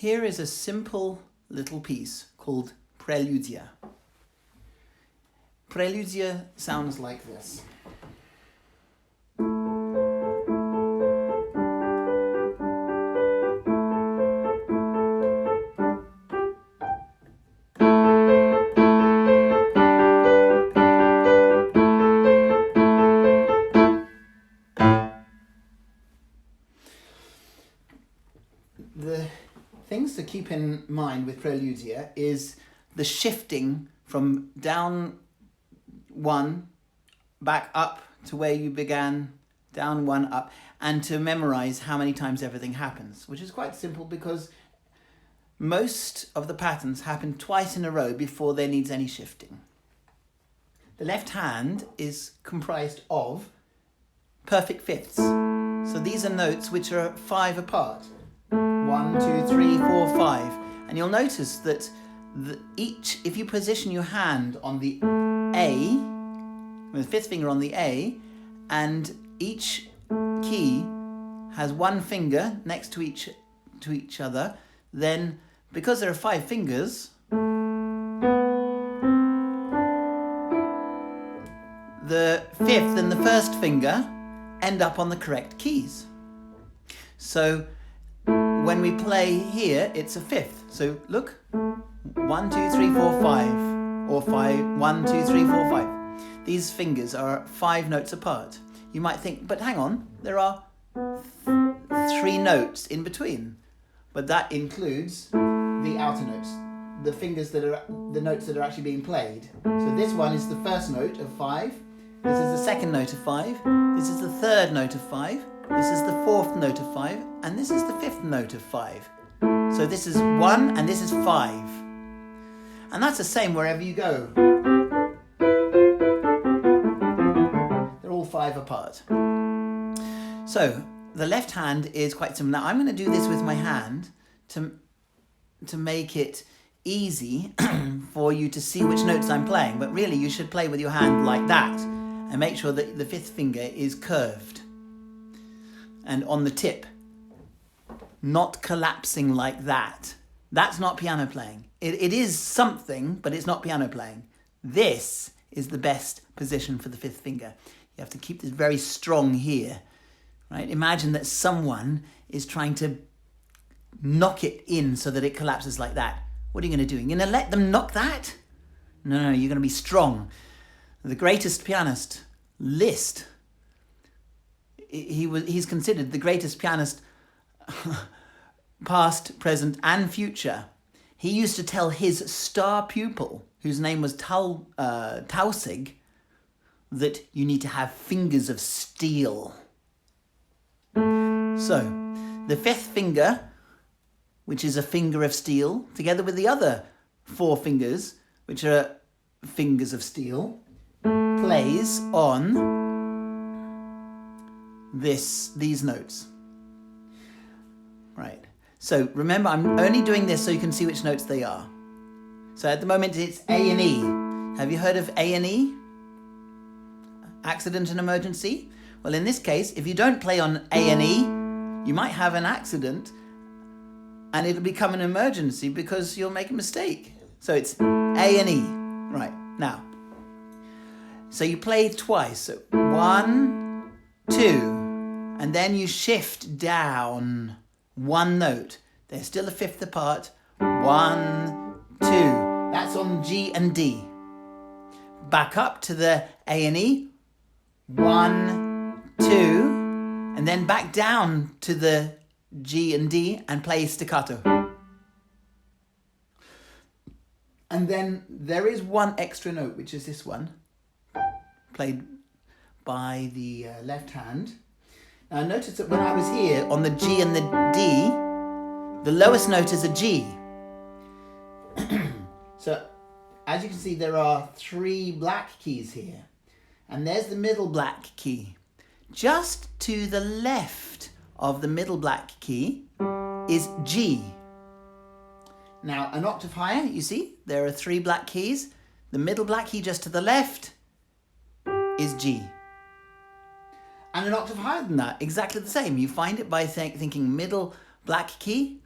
here is a simple little piece called Prelyudiya. Prelyudiya sounds like this. The things to keep in mind with Prelyudiya is the shifting from down one, back up to where you began, down one, up, and to memorize how many times everything happens, which is quite simple because most of the patterns happen twice in a row before there needs any shifting. The left hand is comprised of perfect fifths. So these are notes which are 5 apart. 1, 2, 3, 4, 5. And you'll notice that if you position your hand on the A, with the 5th finger on the A, and each key has one finger next to each other, then because there are 5 fingers, the 5th and the 1st finger end up on the correct keys. So when we play here, it's a 5th. So look, 1, 2, 3, 4, 5, or 5, 1, 2, 3, 4, 5. These fingers are 5 notes apart. You might think, but hang on, there are 3 notes in between. But that includes the outer notes, the fingers that are the notes that are actually being played. So this one is the first note of 5. This is the second note of 5. This is the third note of 5. This is the 4th note of 5, and this is the 5th note of 5. So this is 1 and this is 5. And that's the same wherever you go. They're all 5 apart. So the left hand is quite simple. Now I'm going to do this with my hand to make it easy for you to see which notes I'm playing. But really you should play with your hand like that and make sure that the 5th finger is curved and on the tip, not collapsing like that. That's not piano playing. It is something, but it's not piano playing. This is the best position for the 5th finger. You have to keep this very strong here, right? Imagine that someone is trying to knock it in so that it collapses like that. What are you going to do? You're going to let them knock that? No, you're going to be strong. The greatest pianist, Liszt, he's considered the greatest pianist past, present and future. He used to tell his star pupil, whose name was Tausig, that you need to have fingers of steel. So, the 5th finger, which is a finger of steel, together with the other 4 fingers, which are fingers of steel, plays on these notes. Right. So remember, I'm only doing this so you can see which notes they are. So at the moment it's A and E. Have you heard of A and E? Accident and emergency? Well, in this case, if you don't play on A and E, you might have an accident and it'll become an emergency because you'll make a mistake. So it's A and E. Right. Now, so you play twice. So 1, 2, and then you shift down 1 note. They're still a 5th apart. 1, 2. That's on G and D. Back up to the A and E. 1, 2. And then back down to the G and D and play staccato. And then there is 1 extra note, which is this one, played by the left hand. Now notice that when I was here on the G and the D, the lowest note is a G. So as you can see, there are 3 black keys here. And there's the middle black key. Just to the left of the middle black key is G. Now an octave higher, you see, there are 3 black keys. The middle black key just to the left is G. And an octave higher than that, exactly the same. You find it by thinking middle black key.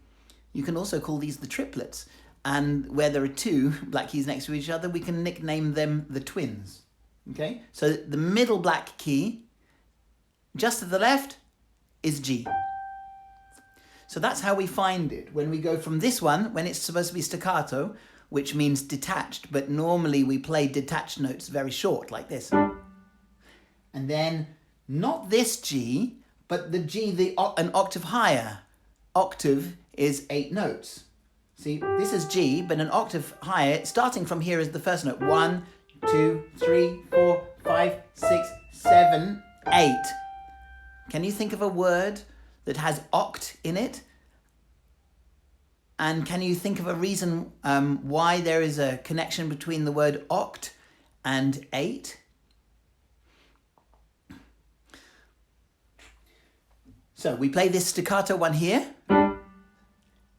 you can also call these the triplets. And where there are two black keys next to each other, we can nickname them the twins. Okay? So the middle black key, just to the left, is G. So that's how we find it. When we go from this one, when it's supposed to be staccato, which means detached, but normally we play detached notes very short, like this. And then, not this G, but the G, an octave higher. Octave is 8 notes. See, this is G, but an octave higher, starting from here is the first note. 1, 2, 3, 4, 5, 6, 7, 8. Can you think of a word that has oct in it? And can you think of a reason why there is a connection between the word oct and 8? So we play this staccato one here.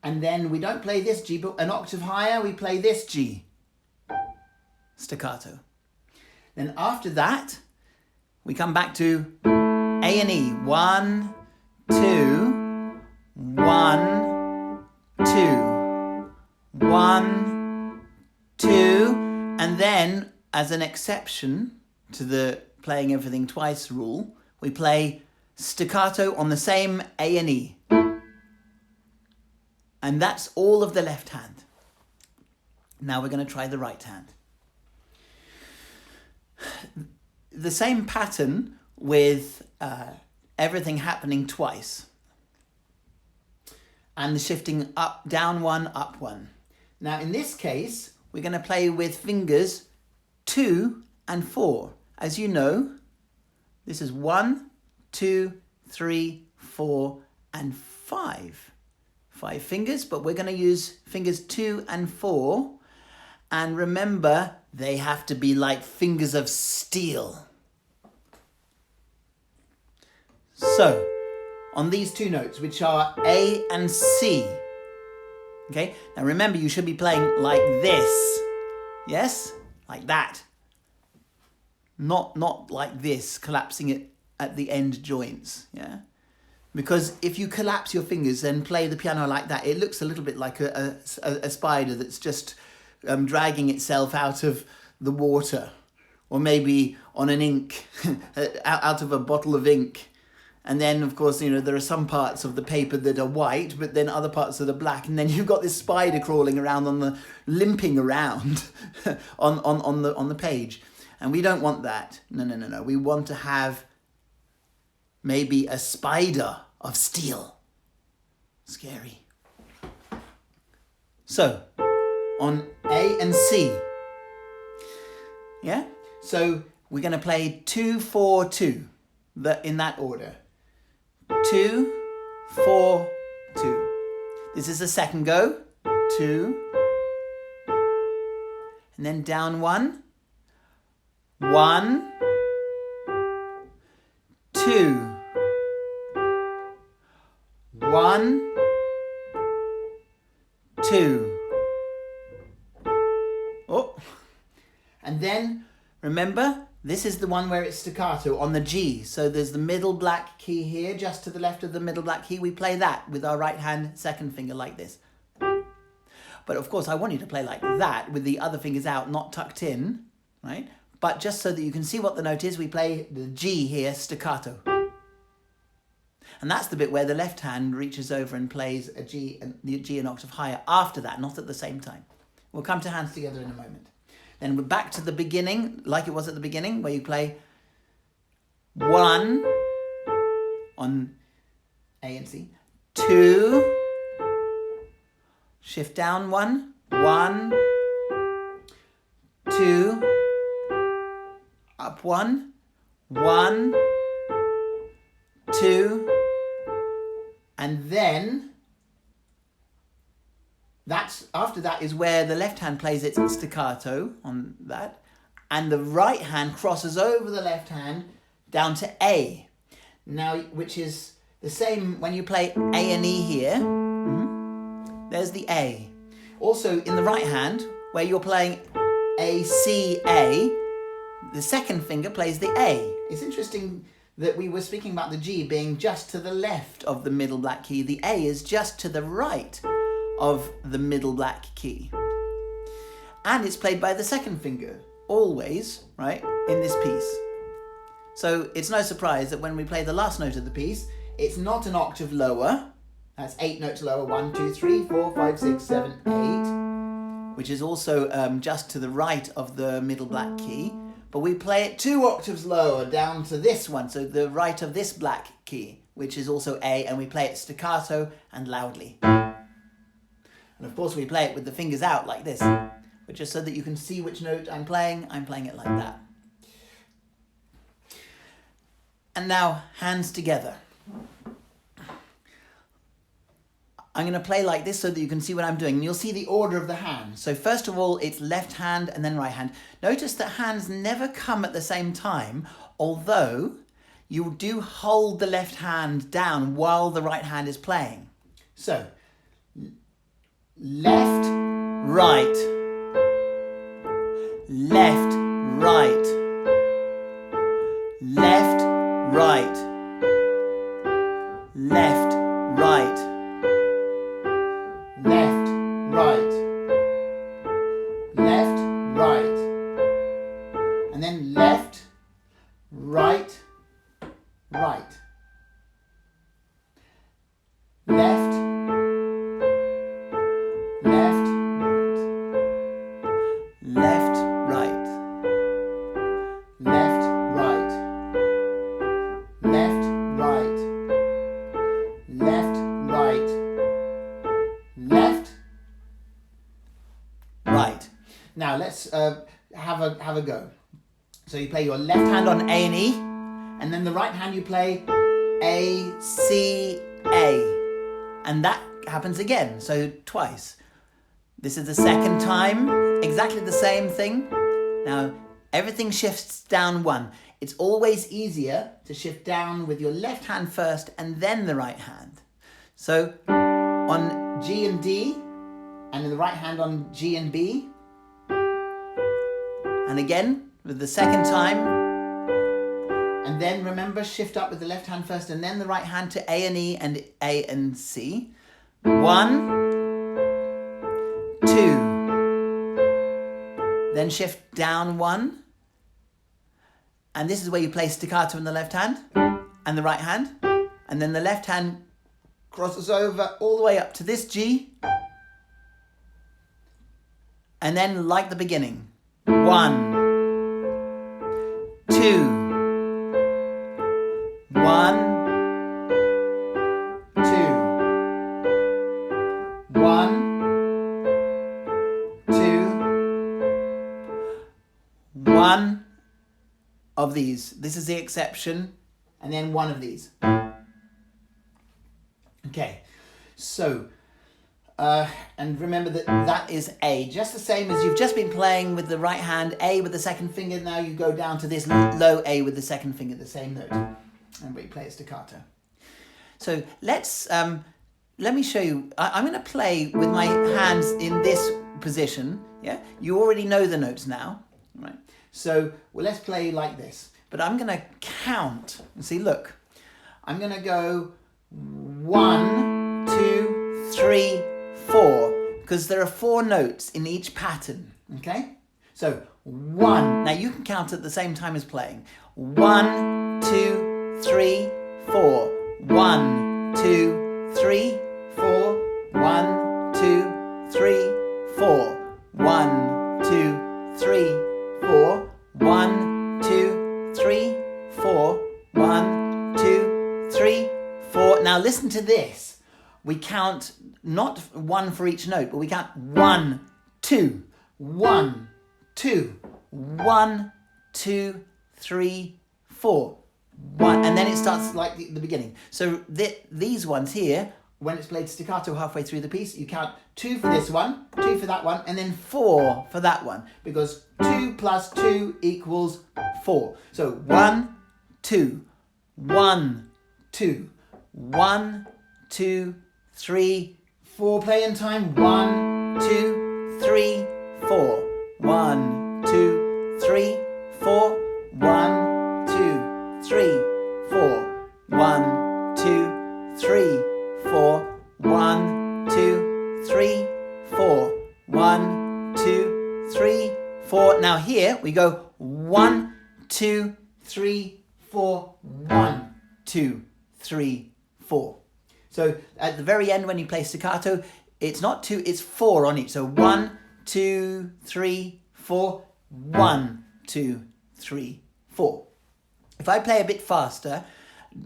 And then we don't play this G, but an octave higher, we play this G. Staccato. Then after that, we come back to A and E. 1, 2, 1, 2, 1, 2. And then, as an exception to the playing everything twice rule, we play staccato on the same A and E. And that's all of the left hand. Now we're going to try the right hand. The same pattern with everything happening twice. And the shifting up, down 1, up 1. Now in this case, we're going to play with fingers 2 and 4. As you know, this is 1, 2, 3, 4, and 5. 5 fingers, but we're going to use fingers 2 and 4. And remember, they have to be like fingers of steel. So, on these two notes, which are A and C. Okay, now remember, you should be playing like this. Yes? Like that. Not like this, collapsing it at the end joints. Yeah? Because if you collapse your fingers and play the piano like that, it looks a little bit like a spider that's just dragging itself out of the water. Or maybe on an ink, out of a bottle of ink. And then, of course, you know, there are some parts of the paper that are white, but then other parts that are black. And then you've got this spider crawling around limping around on the page. And we don't want that. No. We want to have maybe a spider of steel. Scary. So, on A and C. Yeah? So, we're going to play 2, 4, 2. In that order. 2, 4, 2. This is the second go. 2. And then down 1. 1. 2. 1, 2. Oh. And then, remember, this is the one where it's staccato on the G. So there's the middle black key here, just to the left of the middle black key. We play that with our right hand second finger like this. But of course, I want you to play like that with the other fingers out, not tucked in, right? But just so that you can see what the note is, we play the G here, staccato. And that's the bit where the left hand reaches over and plays the G an octave higher after that, not at the same time. We'll come to hands together in a moment. Then we're back to the beginning, like it was at the beginning, where you play 1 on A and C, 2, shift down 1, 1, 2, up 1, 1, 2, and then after that is where the left hand plays its staccato on that, and the right hand crosses over the left hand down to A. Now, which is the same when you play A and E here. There's the A. Also in the right hand, where you're playing A, C, A, the second finger plays the A. It's interesting that we were speaking about the G being just to the left of the middle black key. The A is just to the right of the middle black key. And it's played by the second finger, always, right, in this piece. So it's no surprise that when we play the last note of the piece, it's not an octave lower. That's 8 notes lower, 1, 2, 3, 4, 5, 6, 7, 8, which is also just to the right of the middle black key. But we play it 2 octaves lower down to this one, so the right of this black key, which is also A, and we play it staccato and loudly. And of course we play it with the fingers out like this, but just so that you can see which note I'm playing it like that. And now, hands together. I'm going to play like this so that you can see what I'm doing. And you'll see the order of the hand. So first of all, it's left hand and then right hand. Notice that hands never come at the same time, although you do hold the left hand down while the right hand is playing. So, left, right, left, right, left, right, left, right, left, right, left, right, and then left, right, right, left, left, right, left, right, left, right, left, right, left, right, left, right. Now let's have a go. So you play your left hand on A and E, and then the right hand you play A, C, A. And that happens again, so twice. This is the second time, exactly the same thing. Now, everything shifts down 1. It's always easier to shift down with your left hand first and then the right hand. So, on G and D, and in the right hand on G and B. And again, with the second time. And then remember, shift up with the left hand first and then the right hand to A and E and A and C. 1, 2. Then shift down 1. And this is where you play staccato in the left hand and the right hand. And then the left hand crosses over all the way up to this G. And then like the beginning. 1, 2. 1, 2, 1, 2, 1 of these. This is the exception, and then 1 of these. Okay, so, and remember that that is A, just the same as you've just been playing with the right hand, A with the second finger. Now you go down to this low A with the second finger, the same note. And we play it staccato. So let's, let me show you. I'm going to play with my hands in this position. Yeah, you already know the notes now, right? So well, let's play like this. But I'm going to count. And see, look, I'm going to go 1, 2, 3, 4, because there are 4 notes in each pattern. Okay, so 1. Now you can count at the same time as playing. 1, 2, 3, 4. 1, 2, 3, 4. 1, 2, 3, 4. 1, 2, 3, 4. 1, 2, 3, 4. 1, 2, 3, 4. Now listen to this. We count not 1 for each note, but we count 1, 2, 1, 2, 1, 2, 3, 4. 1, and then it starts like the beginning. So these ones here, when it's played staccato halfway through the piece, you count 2 for this one, 2 for that one, and then 4 for that one, because 2 plus 2 equals 4. So 1, 2, 1, 2, 1, 2, 3, 4. Play in time. 1, 2, 3, 4. 1, 2, 3, 4. 1, 2, 3, 4. 1, 2, 3, 4. 1, 2, 3, here, we go 1, 2, 3, 4, 1, 2, 3, 4. So at the very end when you play staccato, it's not 2, it's 4 on each. So 1, 2, 3, 4, 1, 2, 3, 4. If I play a bit faster,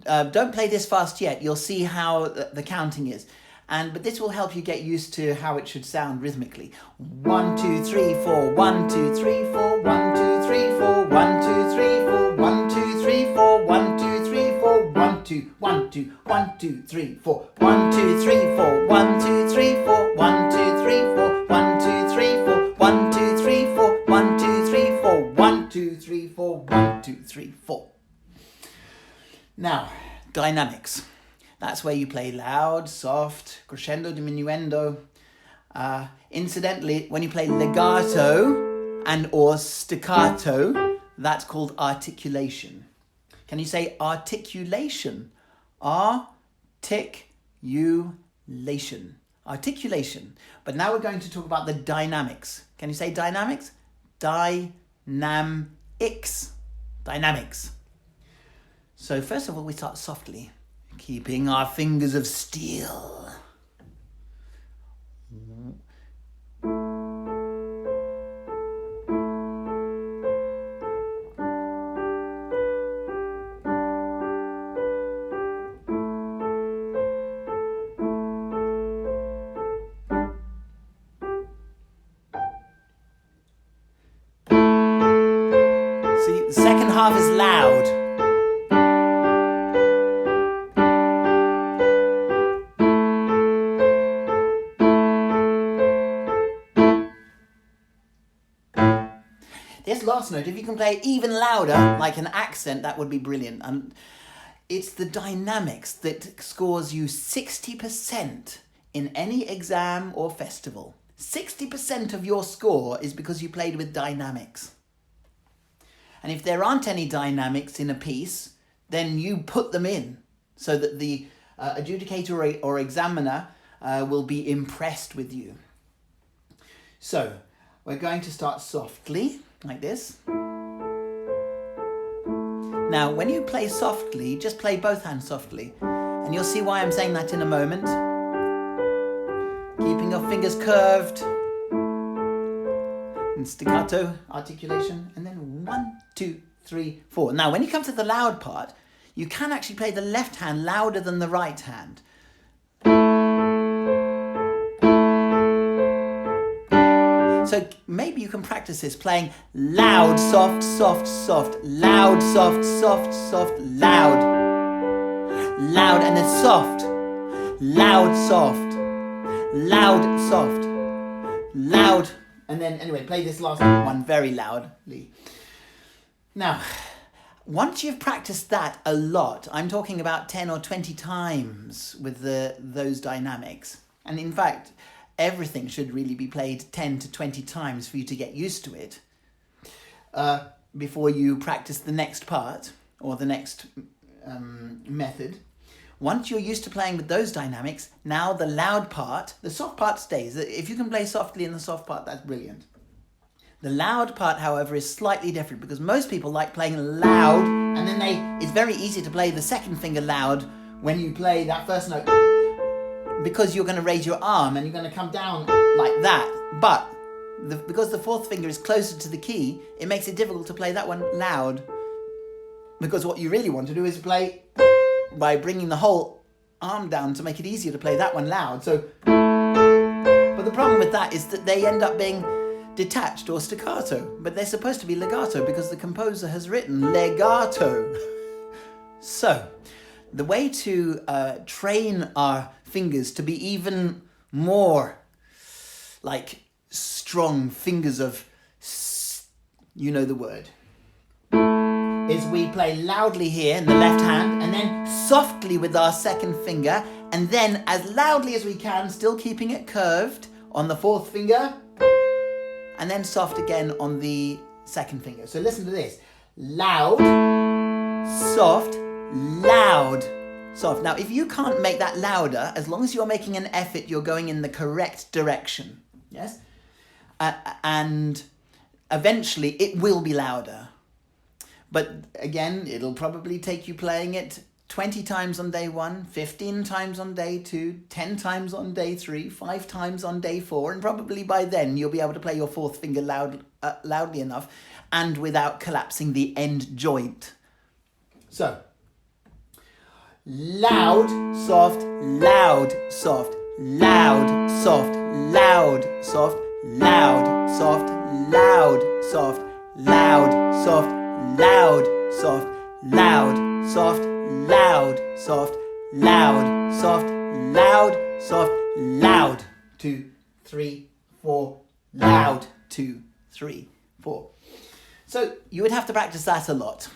don't play this fast yet, you'll see how the counting is. But this will help you get used to how it should sound rhythmically. 1, 2, 3, 4, 1, 2, 3, 4, 1, 2, 3, 4, 1, 2, 3, 4, 1, 2, 3, 4, 1, 2, 3, 4, 1, 2, 1, 2, 1, 2, 3, 4, 1, 2, 3, 4, 1, 2, 3, 4, 1, 2, 3, 4, 1, 2, 3, 4, 1, 2, 3, 4, 1, 2, 3, 4, 1, 2, 3, 4, 1, 2, 3, 4. Now, dynamics. That's where you play loud, soft, crescendo, diminuendo. Incidentally, when you play legato and or staccato, that's called articulation. Can you say articulation? Articulation. Articulation. But now we're going to talk about the dynamics. Can you say dynamics? Dynamics. Dynamics. So first of all, we start softly, keeping our fingers of steel. See, the second half is loud. This last note, if you can play it even louder, like an accent, that would be brilliant. And it's the dynamics that scores you 60% in any exam or festival. 60% of your score is because you played with dynamics. And if there aren't any dynamics in a piece, then you put them in so that the adjudicator or examiner will be impressed with you. So we're going to start softly, like this. Now, when you play softly, just play both hands softly. And you'll see why I'm saying that in a moment. Keeping your fingers curved. And staccato, articulation. And then 1, 2, 3, 4. Now, when you come to the loud part, you can actually play the left hand louder than the right hand. So maybe you can practice this playing loud, soft, soft, soft, loud, soft, soft, soft, loud, loud, and then soft, loud, soft, loud, soft, loud, and then anyway, play this last one very loudly. Now, once you've practiced that a lot, I'm talking about 10 or 20 times with those dynamics, and in fact, everything should really be played 10 to 20 times for you to get used to it before you practice the next part or the next method. Once you're used to playing with those dynamics, now the loud part, the soft part stays. If you can play softly in the soft part, that's brilliant. The loud part, however, is slightly different because most people like playing loud and then it's very easy to play the second finger loud when you play that first note, because you're going to raise your arm and you're going to come down like that. But because the fourth finger is closer to the key, it makes it difficult to play that one loud. Because what you really want to do is play by bringing the whole arm down to make it easier to play that one loud. So, but the problem with that is that they end up being detached or staccato, but they're supposed to be legato because the composer has written legato. So, the way to train our fingers to be even more like strong fingers of, you know the word, is we play loudly here in the left hand and then softly with our second finger and then as loudly as we can, still keeping it curved on the fourth finger and then soft again on the second finger. So listen to this. Loud, soft, loud, soft. Now, if you can't make that louder, as long as you're making an effort, you're going in the correct direction. Yes? eventually it will be louder. But again, it'll probably take you playing it 20 times on day 1, 15 times on day 2, 10 times on day 3, 5 times on day 4, and probably by then you'll be able to play your 4th finger loudly enough and without collapsing the end joint. So, loud, soft, loud, soft, loud, soft, loud, soft, loud, soft, loud, soft, loud, soft, loud, soft, loud, soft, loud, soft, loud, soft, loud, soft, loud. 2, 3, 4, loud. 2, 3, 4. So you would have to practice that a lot.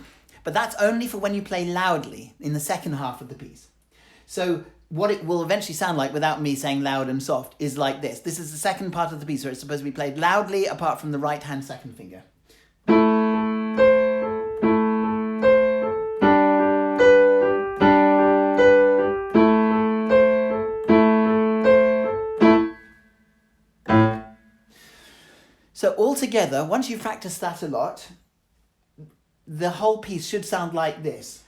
But that's only for when you play loudly in the second half of the piece. So what it will eventually sound like without me saying loud and soft is like this. This is the second part of the piece where it's supposed to be played loudly apart from the right hand second finger. So altogether, once you've practiced that a lot, the whole piece should sound like this.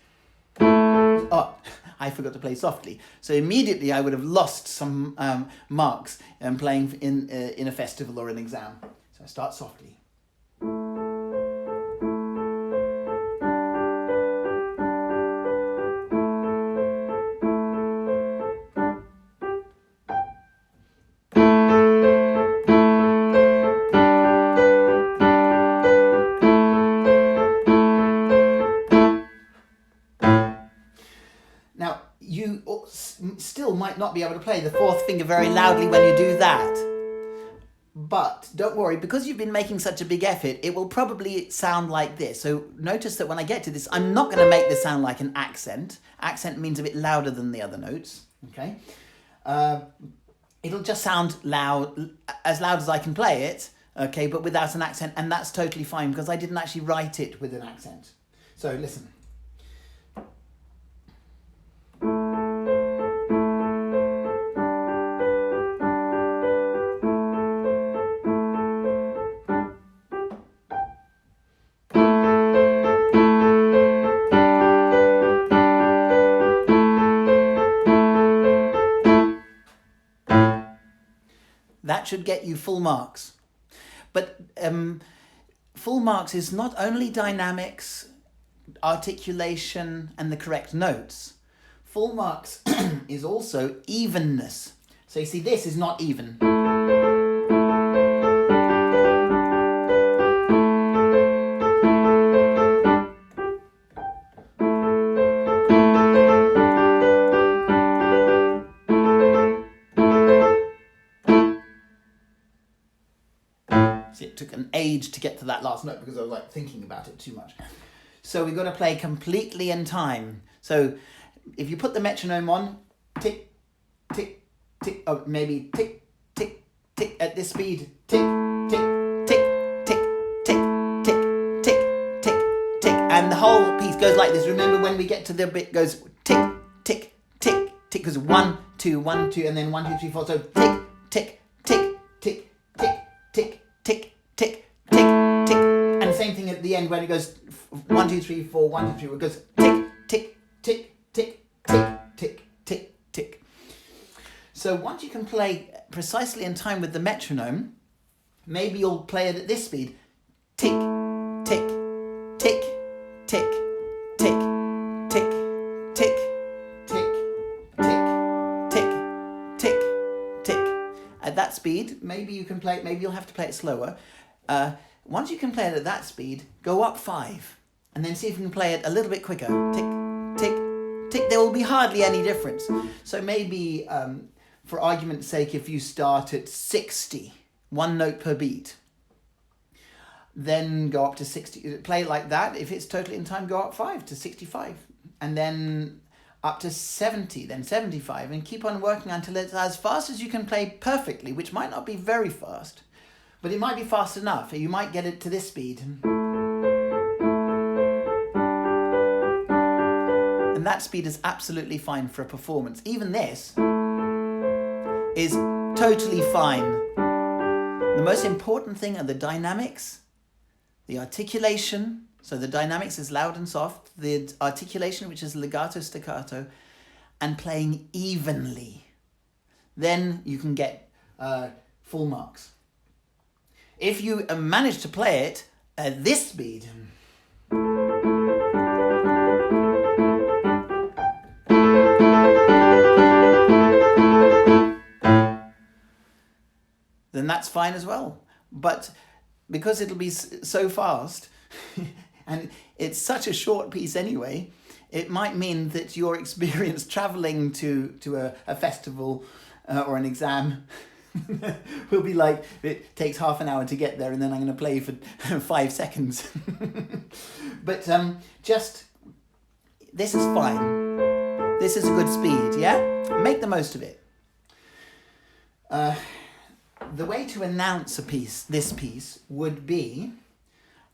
Oh, I forgot to play softly. So immediately I would have lost some marks playing in a festival or an exam. So I start softly. Now, you still might not be able to play the 4th finger very loudly when you do that. But don't worry, because you've been making such a big effort, it will probably sound like this. So notice that when I get to this, I'm not going to make this sound like an accent. Accent means a bit louder than the other notes. Okay? It'll just sound loud as I can play it, okay, but without an accent, and that's totally fine because I didn't actually write it with an accent. So listen. That should get you full marks. But full marks is not only dynamics, articulation, and the correct notes. Full marks is also evenness. So you see, this is not even. It took an age to get to that last note because I was like thinking about it too much. So we've got to play completely in time. So if you put the metronome on, tick, tick, tick, or maybe tick, tick, tick at this speed, tick, tick, tick, tick, tick, tick, tick, tick, tick, and the whole piece goes like this. Remember when we get to the bit goes tick, tick, tick, tick, because 1, 2, 1, 2, and then 1, 2, 3, 4. So tick, tick, tick, tick, tick, tick, tick, tick, tick, tick, and same thing at the end when it goes 1, 2, 3, 4, 1, 2, 3. It goes tick, tick, tick, tick, tick, tick, tick, tick. So once you can play precisely in time with the metronome, maybe you'll play it at this speed. Tick, tick, tick, tick, tick, tick, tick, tick, tick, tick, tick, tick. At that speed, maybe you can play it, maybe you'll have to play it slower. Once you can play it at that speed, go up 5 and then see if you can play it a little bit quicker. Tick, tick, tick. There will be hardly any difference. So maybe, for argument's sake, if you start at 60, 1 note per beat, then go up to 60. Play it like that. If it's totally in time, go up 5 to 65. And then up to 70, then 75. And keep on working until it's as fast as you can play perfectly, which might not be very fast. But it might be fast enough. You might get it to this speed. And that speed is absolutely fine for a performance. Even this is totally fine. The most important thing are the dynamics the articulation, so the dynamics is loud and soft, the articulation, which is legato, staccato, and playing evenly. Then you can get full marks. If you manage to play it at this speed, then that's fine as well. But because it'll be so fast, and it's such a short piece anyway, it might mean that your experience traveling to a festival or an exam will be like, it takes half an hour to get there and then I'm going to play for 5 seconds. But just, this is fine. This is a good speed, yeah? Make the most of it. The way to announce this piece would be,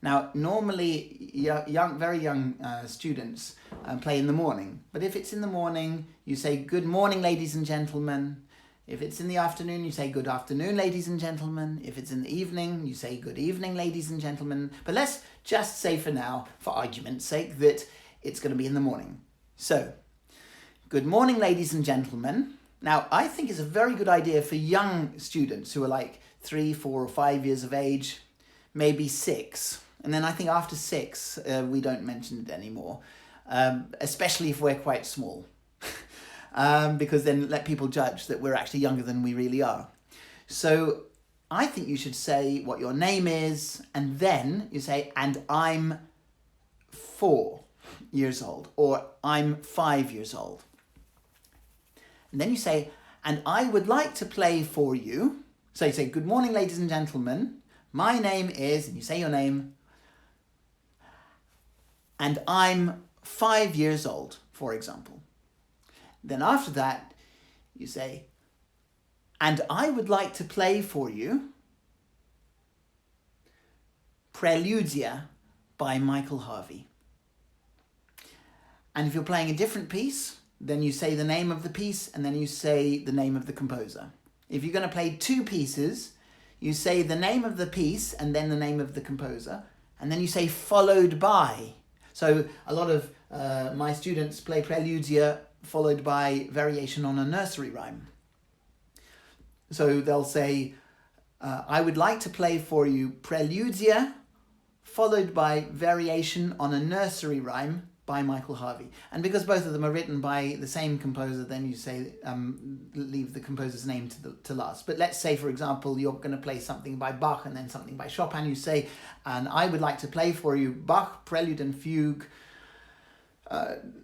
now normally very young students play in the morning, but if it's in the morning, you say good morning ladies and gentlemen. If it's in the afternoon, you say good afternoon ladies and gentlemen. If it's in the evening, you say good evening ladies and gentlemen. But let's just say for now, for argument's sake, that it's going to be in the morning. So, good morning ladies and gentlemen. Now, I think it's a very good idea for young students who are like 3, 4 or 5 years of age, maybe 6. And then I think after 6, we don't mention it anymore, especially if we're quite small, because then let people judge that we're actually younger than we really are. So I think you should say what your name is, and then you say, and I'm 4 years old, or I'm 5 years old. And then you say, and I would like to play for you. So you say, good morning, ladies and gentlemen. My name is, and you say your name, and I'm 5 years old, for example. Then after that, you say, and I would like to play for you Prelyudiya by Michael Harvey. And if you're playing a different piece, then you say the name of the piece and then you say the name of the composer. If you're going to play 2 pieces, you say the name of the piece and then the name of the composer, and then you say followed by. So a lot of my students play Prelyudiya followed by variation on a nursery rhyme. So they'll say, I would like to play for you Prelyudiya followed by variation on a nursery rhyme by Michael Harvey. And because both of them are written by the same composer, then you say, leave the composer's name to last. But let's say, for example, you're going to play something by Bach and then something by Chopin. You say, and I would like to play for you Bach, Prelude and Fugue,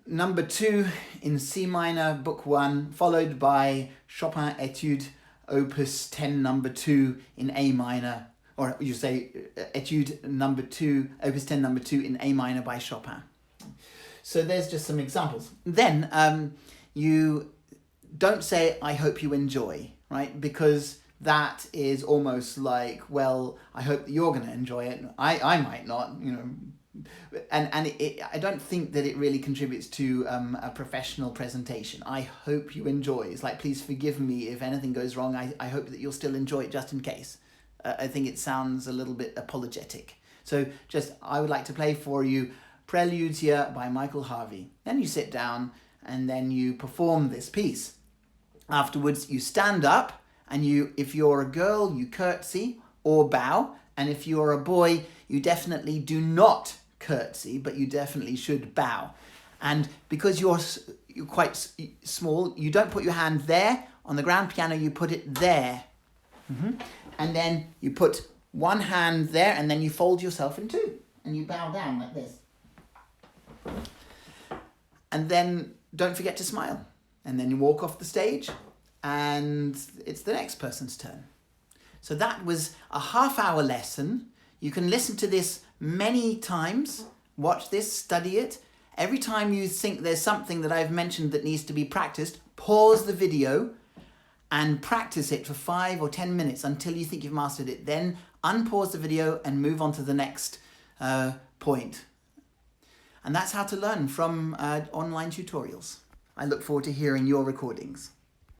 number 2 in C minor, book 1, followed by Chopin Etude, opus 10, number 2 in A minor, or you say Etude number 2, opus 10, number 2 in A minor by Chopin. So there's just some examples. Then you don't say, I hope you enjoy, right? Because that is almost like, well, I hope that you're going to enjoy it. I might not, you know. And I don't think that it really contributes to a professional presentation. I hope you enjoy. It's like, please forgive me if anything goes wrong. I hope that you'll still enjoy it just in case. I think it sounds a little bit apologetic. So just, I would like to play for you Prelyudiya by Michael Harvey. Then you sit down and then you perform this piece. Afterwards, you stand up and if you're a girl, you curtsy or bow. And if you're a boy, you definitely do not curtsy, but you definitely should bow. And because you're quite small, you don't put your hand there. On the grand piano, you put it there. And then you put one hand there and then you fold yourself in 2. And you bow down like this. And then don't forget to smile. And then you walk off the stage and it's the next person's turn. So that was a half-hour lesson. You can listen to this many times, watch this, study it. Every time you think there's something that I've mentioned that needs to be practiced, pause the video and practice it for 5 or 10 minutes until you think you've mastered it. Then unpause the video and move on to the next point. And that's how to learn from online tutorials. I look forward to hearing your recordings.